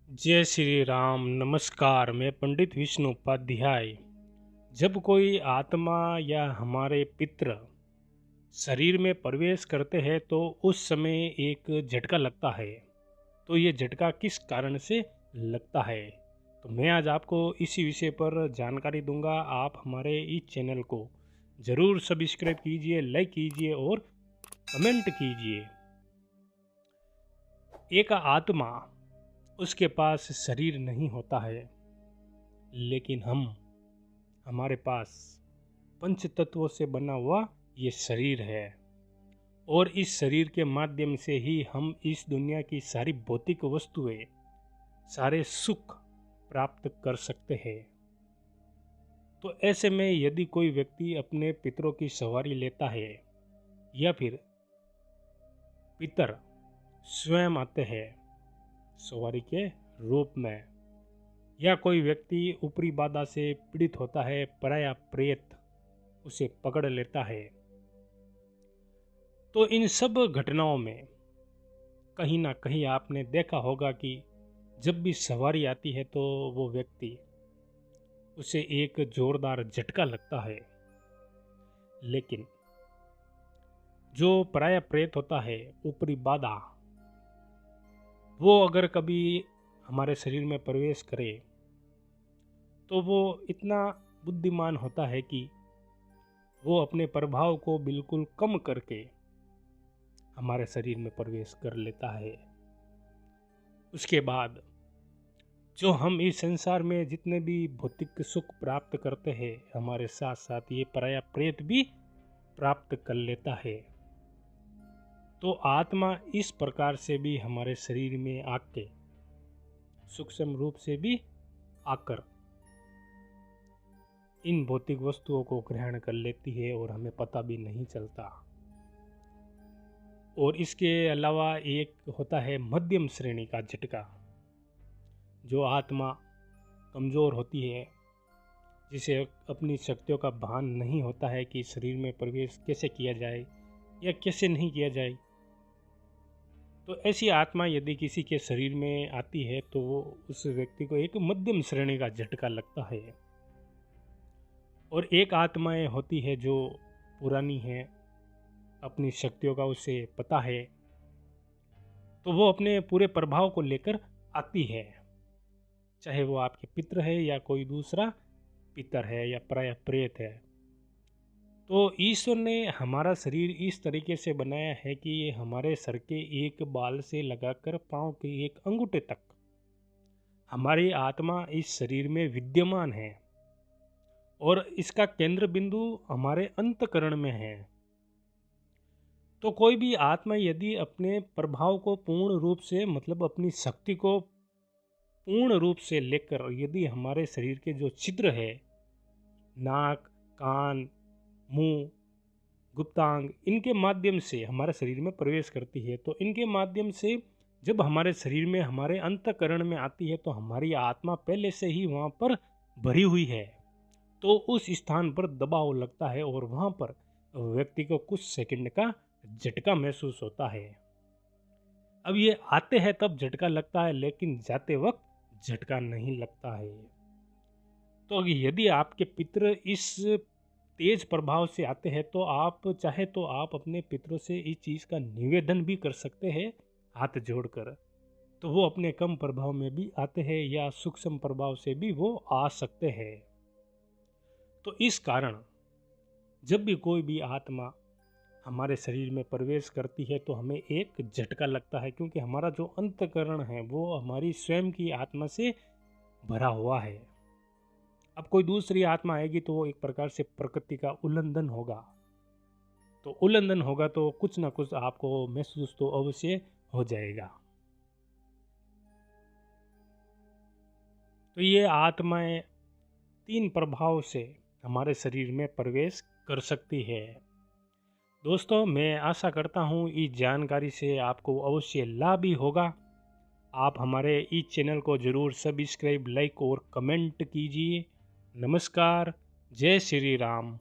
जय श्री राम। नमस्कार। मैं पंडित विष्णु उपाध्याय। जब कोई आत्मा या हमारे पितृ शरीर में प्रवेश करते हैं तो उस समय एक झटका लगता है। तो ये झटका किस कारण से लगता है, तो मैं आज आपको इसी विषय पर जानकारी दूंगा। आप हमारे इस चैनल को ज़रूर सब्सक्राइब कीजिए, लाइक कीजिए और कमेंट कीजिए। एक आत्मा, उसके पास शरीर नहीं होता है, लेकिन हमारे पास पंच तत्वों से बना हुआ ये शरीर है। और इस शरीर के माध्यम से ही हम इस दुनिया की सारी भौतिक वस्तुएं, सारे सुख प्राप्त कर सकते हैं। तो ऐसे में यदि कोई व्यक्ति अपने पितरों की सवारी लेता है या फिर पितर स्वयं आते हैं सवारी के रूप में, या कोई व्यक्ति ऊपरी बाधा से पीड़ित होता है, पराया प्रेत उसे पकड़ लेता है, तो इन सब घटनाओं में कहीं ना कहीं आपने देखा होगा कि जब भी सवारी आती है तो वो व्यक्ति, उसे एक जोरदार झटका लगता है। लेकिन जो पराया प्रेत होता है, ऊपरी बाधा, वो अगर कभी हमारे शरीर में प्रवेश करे तो वो इतना बुद्धिमान होता है कि वो अपने प्रभाव को बिल्कुल कम करके हमारे शरीर में प्रवेश कर लेता है। उसके बाद जो हम इस संसार में जितने भी भौतिक सुख प्राप्त करते हैं, हमारे साथ साथ ये पराया प्रेत भी प्राप्त कर लेता है। तो आत्मा इस प्रकार से भी हमारे शरीर में आके, सूक्ष्म रूप से भी आकर इन भौतिक वस्तुओं को ग्रहण कर लेती है और हमें पता भी नहीं चलता। और इसके अलावा एक होता है मध्यम श्रेणी का झटका। जो आत्मा कमज़ोर होती है, जिसे अपनी शक्तियों का भान नहीं होता है कि शरीर में प्रवेश कैसे किया जाए या कैसे नहीं किया जाए, तो ऐसी आत्मा यदि किसी के शरीर में आती है तो वो उस व्यक्ति को एक मध्यम श्रेणी का झटका लगता है। और एक आत्माएं होती है जो पुरानी है, अपनी शक्तियों का उसे पता है, तो वो अपने पूरे प्रभाव को लेकर आती है, चाहे वो आपके पितृ है या कोई दूसरा पितर है या पराया प्रेत है। तो ईश्वर ने हमारा शरीर इस तरीके से बनाया है कि ये हमारे सर के एक बाल से लगाकर पांव के एक अंगूठे तक हमारी आत्मा इस शरीर में विद्यमान है, और इसका केंद्र बिंदु हमारे अंतःकरण में है। तो कोई भी आत्मा यदि अपने प्रभाव को पूर्ण रूप से, मतलब अपनी शक्ति को पूर्ण रूप से लेकर यदि हमारे शरीर के जो छिद्र है, नाक, कान, मुंह, गुप्तांग, इनके माध्यम से हमारे शरीर में प्रवेश करती है, तो इनके माध्यम से जब हमारे शरीर में, हमारे अंतःकरण में आती है, तो हमारी आत्मा पहले से ही वहाँ पर भरी हुई है। तो उस स्थान पर दबाव लगता है और वहाँ पर व्यक्ति को कुछ सेकंड का झटका महसूस होता है। अब ये आते हैं तब झटका लगता है, लेकिन जाते वक्त झटका नहीं लगता है। तो यदि आपके पितृ इस तेज प्रभाव से आते हैं तो आप चाहे तो आप अपने पितरों से इस चीज़ का निवेदन भी कर सकते हैं हाथ जोड़कर। तो वो अपने कम प्रभाव में भी आते हैं या सूक्ष्म प्रभाव से भी वो आ सकते हैं। तो इस कारण जब भी कोई भी आत्मा हमारे शरीर में प्रवेश करती है तो हमें एक झटका लगता है, क्योंकि हमारा जो अंतःकरण है वो हमारी स्वयं की आत्मा से भरा हुआ है। अब कोई दूसरी आत्मा आएगी तो वो एक प्रकार से प्रकृति का उल्लंघन होगा। तो उल्लंघन होगा तो कुछ ना कुछ आपको महसूस तो अवश्य हो जाएगा। तो ये आत्माएं तीन प्रभाव से हमारे शरीर में प्रवेश कर सकती है। दोस्तों, मैं आशा करता हूँ इस जानकारी से आपको अवश्य लाभ ही होगा। आप हमारे इस चैनल को ज़रूर सब्सक्राइब, लाइक और कमेंट कीजिए। नमस्कार। जय श्री राम।